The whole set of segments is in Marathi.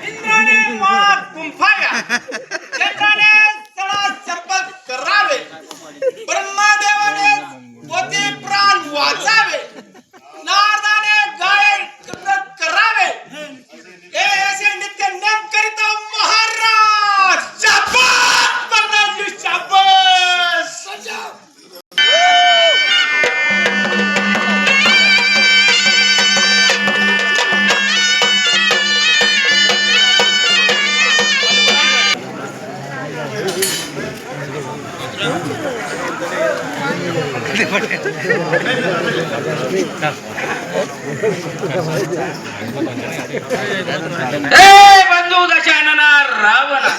इंद्राने वाघ गुंफाव्या, चंद्राने सडा सर्पद करावे, ब्रह्मदेवाने पोते प्राण वाचावे, नारदाने गाय करावे, हे असे नित्य नेम करीत महाराज. शाबास प्रधानजी, शाबास. बंधू दशानना रावणा,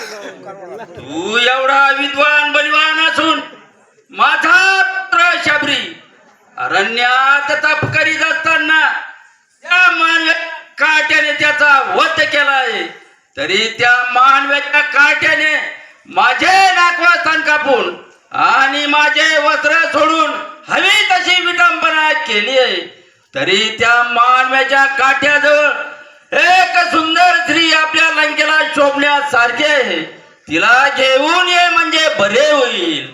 तू एवढा विद्वान बलिवान असून माझा शबरी अरण्यात तप करीत असताना त्या मानव्या काट्याने त्याचा वध केलाय, तरी त्या मानव्याच्या काट्याने माझे नाकवास्थान कापून आणि माझे वस्त्र सोडून हवी तशी विटंबना केली आहे, तरी त्या मानव्याच्या काठ्याजवळ एक सुंदर स्त्री आपल्या लंकेला शोभण्यासारखे आहे, तिला घेऊन ये म्हणजे बरे होईल.